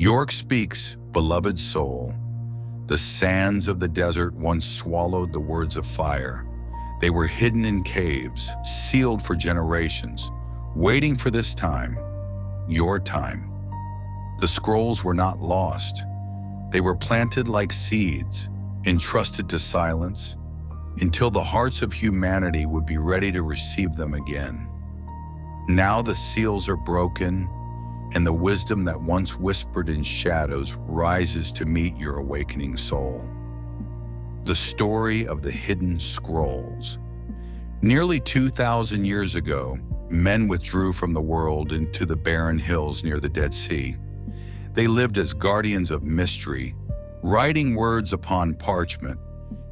York speaks, beloved soul. The sands of the desert once swallowed the words of fire. They were hidden in caves, sealed for generations, waiting for this time, your time. The scrolls were not lost. They were planted like seeds, entrusted to silence, until the hearts of humanity would be ready to receive them again. Now the seals are broken, and the wisdom that once whispered in shadows rises to meet your awakening soul. The story of the hidden scrolls. Nearly 2,000 years ago, men withdrew from the world into the barren hills near the Dead Sea. They lived as guardians of mystery, writing words upon parchment,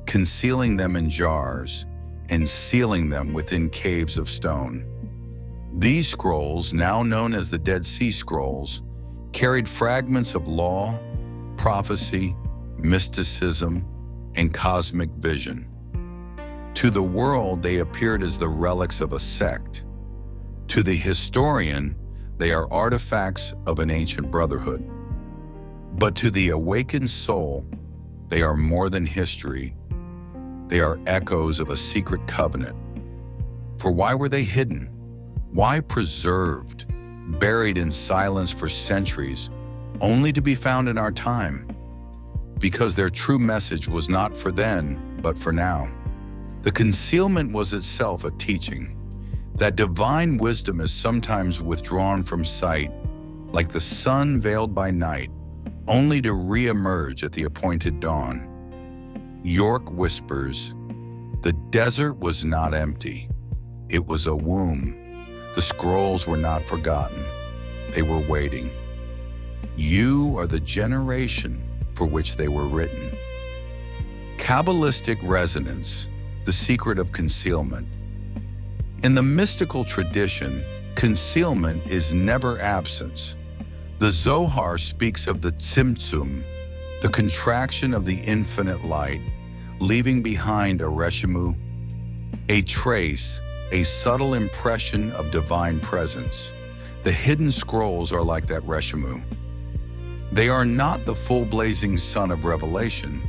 concealing them in jars, and sealing them within caves of stone. These scrolls, now known as the Dead Sea Scrolls, carried fragments of law, prophecy, mysticism, and cosmic vision. To the world, they appeared as the relics of a sect. To the historian, they are artifacts of an ancient brotherhood. But to the awakened soul, they are more than history. They are echoes of a secret covenant. For why were they hidden? Why preserved, buried in silence for centuries, only to be found in our time? Because their true message was not for then, but for now. The concealment was itself a teaching, that divine wisdom is sometimes withdrawn from sight, like the sun veiled by night, only to re-emerge at the appointed dawn. York whispers, the desert was not empty. It was a womb. The scrolls were not forgotten. They were waiting. You are the generation for which they were written. Kabbalistic resonance, the secret of concealment. In the mystical tradition, concealment is never absence. The Zohar speaks of the tzimtzum, the contraction of the infinite light, leaving behind a reshimu, a trace, a subtle impression of divine presence. The hidden scrolls are like that reshimu. They are not the full blazing sun of revelation,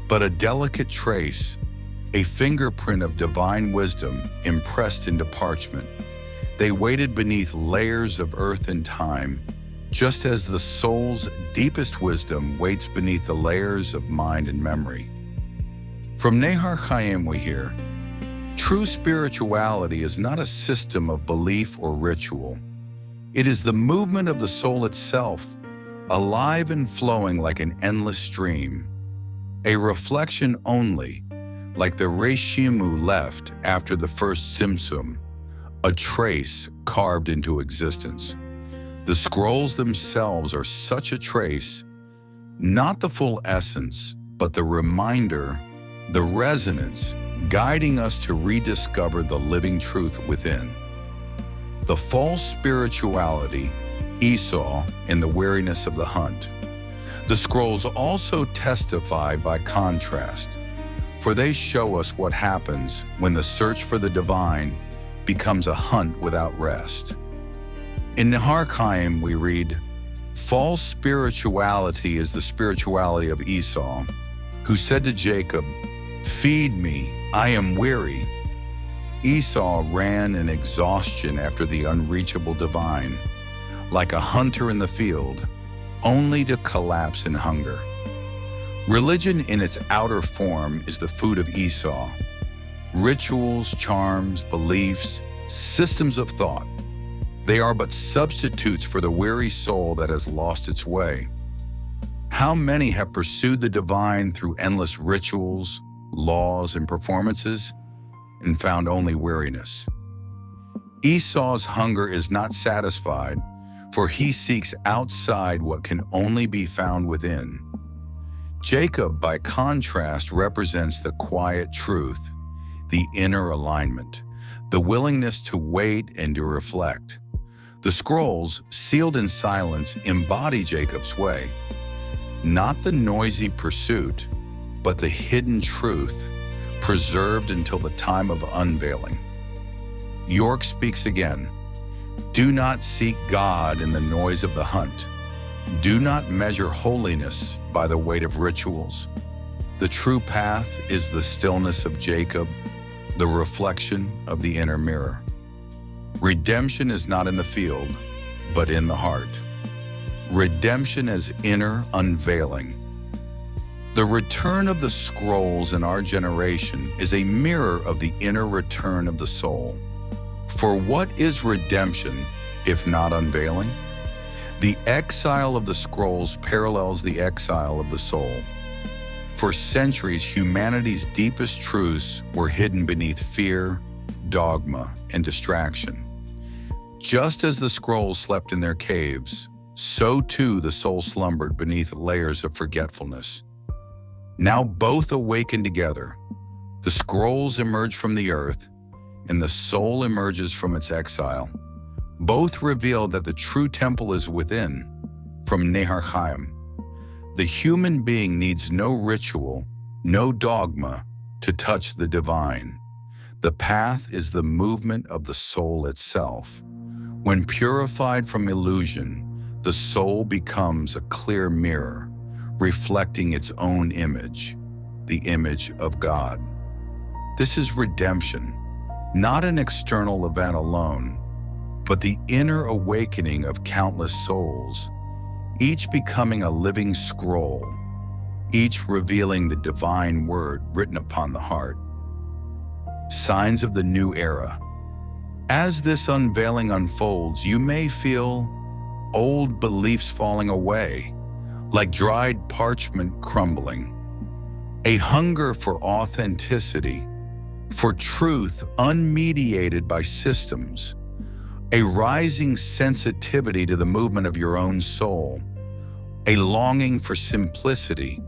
but a delicate trace, a fingerprint of divine wisdom impressed into parchment. They waited beneath layers of earth and time, just as the soul's deepest wisdom waits beneath the layers of mind and memory. From Nahar Chaim we hear, true spirituality is not a system of belief or ritual. It is the movement of the soul itself, alive and flowing like an endless stream. A reflection only, like the reshimu left after the first tzimtzum, a trace carved into existence. The scrolls themselves are such a trace, not the full essence, but the reminder, the resonance, guiding us to rediscover the living truth within. The false spirituality, Esau, and the weariness of the hunt. The scrolls also testify by contrast, for they show us what happens when the search for the divine becomes a hunt without rest. In Nahar Chaim we read, false spirituality is the spirituality of Esau, who said to Jacob, feed me, I am weary. Esau ran in exhaustion after the unreachable divine, like a hunter in the field, only to collapse in hunger. Religion in its outer form is the food of Esau. Rituals, charms, beliefs, systems of thought. They are but substitutes for the weary soul that has lost its way. How many have pursued the divine through endless rituals, laws, and performances, and found only weariness? Esau's hunger is not satisfied, for he seeks outside what can only be found within. Jacob, by contrast, represents the quiet truth, the inner alignment, the willingness to wait and to reflect. The scrolls, sealed in silence, embody Jacob's way, not the noisy pursuit, but the hidden truth, preserved until the time of unveiling. York speaks again, do not seek God in the noise of the hunt. Do not measure holiness by the weight of rituals. The true path is the stillness of Jacob, the reflection of the inner mirror. Redemption is not in the field, but in the heart. Redemption as inner unveiling. The return of the scrolls in our generation is a mirror of the inner return of the soul. For what is redemption, if not unveiling? The exile of the scrolls parallels the exile of the soul. For centuries, humanity's deepest truths were hidden beneath fear, dogma, and distraction. Just as the scrolls slept in their caves, so too the soul slumbered beneath layers of forgetfulness. Now both awaken together. The scrolls emerge from the earth, and the soul emerges from its exile. Both reveal that the true temple is within. From Nahar Chaim, the human being needs no ritual, no dogma to touch the divine. The path is the movement of the soul itself. When purified from illusion, the soul becomes a clear mirror, reflecting its own image, the image of God. This is redemption, not an external event alone, but the inner awakening of countless souls, each becoming a living scroll, each revealing the divine word written upon the heart. Signs of the new era. As this unveiling unfolds, you may feel old beliefs falling away, like dried parchment crumbling. A hunger for authenticity, for truth unmediated by systems. A rising sensitivity to the movement of your own soul. A longing for simplicity,